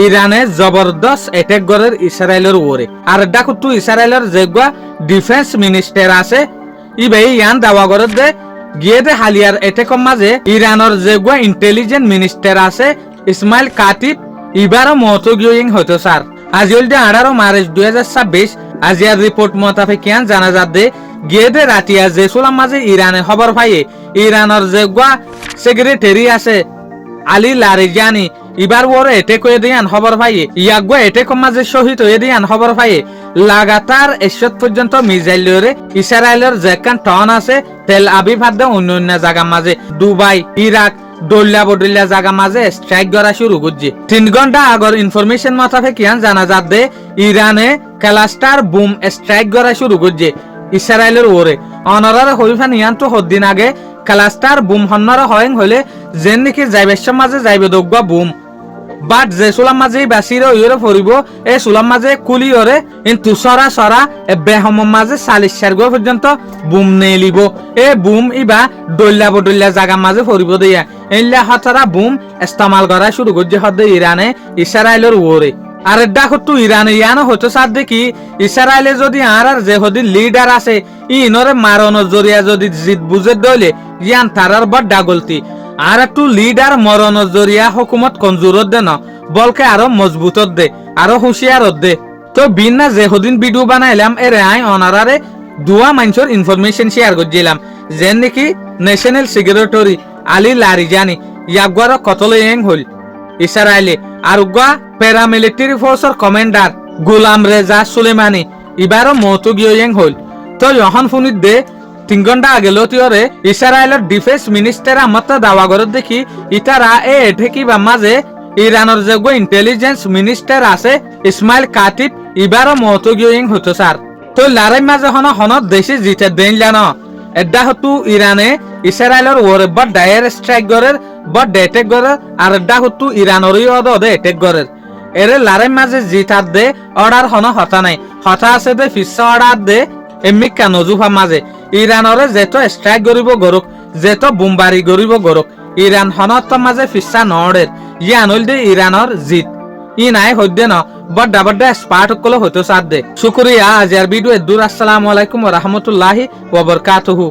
ইরানে জবরদস্ত অ্যাটাক করে ইসরায়েলের উপরে। আর দেখো তো ইসরায়েলের যেগুলা ডিফেন্স মিনিস্টার আছে ইবাই ইয়ান দাওয়া করে দে গিয়ে দে হালিয়ার অ্যাটাকের মাঝে ইরানের যেগুলা ইন্টেলিজেন্ট মিনিস্টার আছে ইসমাইল কাতিব ইবারও মত গিয়ে হতো স্যার। আজিল দে 18 মার্চ 2026 আজিয়ার রিপোর্ট মোতাবেকিয়ান জানা যাবে গিয়ে দে রাতিয়া জেসুলাম মাঝে ইরানে খবর পাইয়ে ইরানের যেগুলা সেক্রেটারি আছে আলী লারিজানি ইবার ওরে এটে কয়ে দিয়ান খবর পাইয়ে ইয়াগুয়া এটে মাঝে শহীদ হয়ে দিয়ান খবর পাইয়ে লাগাতার এসত পর্যন্ত মিসাইল লরে ইসরায়েলের যেখান টন আছে তেল আবিব হাতে অন্য জায়গা মাঝে দুবাই ইরাক দলিয়া বদলিয়া জায়গা মাঝে স্ট্রাইক করা শুরু করছে। 3 ঘন্টা আগর ইনফরমেশন মোতাবেকিয়ান জানা যাবে ইরানে ক্লাস্টার বুম স্ট্রাইক করা শুরু করছে ইসরায়েলের ওরে। অনরারে হরিফান ইয়ান তো হদ্দিন আগে ক্লাস্টার বুম হন্নরা হয়েন হলে যেন নাকি যাইবের মাঝে যাইবে দোগবা বুম বাট যে সুলাম মাঝে বাসিরে ইরে ফরিব এ সুলাম মাঝে কুলি ওরে কিন্তু সরা সরা বেহম মাঝে 40 গো পর্যন্ত বুম নেলিব এ বুম ইবা দলিয়া বদলিয়া জায়গা মাঝে ফরিব দিয়া এল্লা হতারা বুম ইস্তেমাল করা শুরু করছে হদে ইরানে ইসরায়েলের ওরে। আর দেখো তো ইরানে ইয়ানো হতো সাথ দেখি ইসরায়েলে যদি আর যে হদিন লিডার আছে ইনরে মারণের জরিয়া যদি জিত বুঝে দলে ইয়ান তারার বড় ডাগলতি আর একটু লিডার মরণের জরিয়া হুকুমত কঞ্জুরত দে না বলকে আরো মজবুতত দে আরো হুঁশিয়ারত দে। তো বিনা যে হদিন ভিডিও বানাইলাম এর আই অনারারে দুয়া মানুষের ইনফরমেশন শেয়ার করছিলাম যেন নাকি ন্যাশনাল সেক্রেটারি আলী লারিজানি ইয়াগুয়ার কতল এং হল ইসরায়েলে আর উগা প্যারামিলিটারি ফোর্সের কমান্ডার গোলাম রেজা সুলেমানি ইবারও মতো গিয়ে হল। তো যখন ফুনিত দে 3 ঘন্টা আগে লতিয়রে ইসরায়েলের ডিফেন্স মিনিস্টার আমার দাওয়া করে দেখি ইতারা এ ঠেকি বা মাঝে ইরানের যে ইন্টেলিজেন্স মিনিস্টার আছে ইসমাইল কাতিব ইবারও মতো গিয়ে হতো স্যার। তো লারাই মাঝে হন দেশে জিতে দেন জান এডা হতু ইরানে ইসরায়েলের ওরে বড় ডায়ার স্ট্রাইক করে বড় অ্যাটাক করে আর এডা হতু ইরানেরই অদে অ্যাটাক করে এরে লারাই মাঝে জিতার দে অর্ডার হন হতা নাই হতা আছে দে ফিসা অর্ডার দে এমিকা নজুফা মাঝে ইরানরে যেত স্ট্রাইক করিব গরক যেত বোমবারি করিব গরক ইরান হনত মাঝে ফিসা নড়ের ইয়ান হইল দে ইরানর জিত ই নাই হইদে ন বড় বড় স্পার্ট কল হইতো সাথ দে। শুকরিয়া। আজ আর ভিডিও দূর। আসসালামু আলাইকুম ওয়া রাহমাতুল্লাহি ওয়া বারাকাতুহু।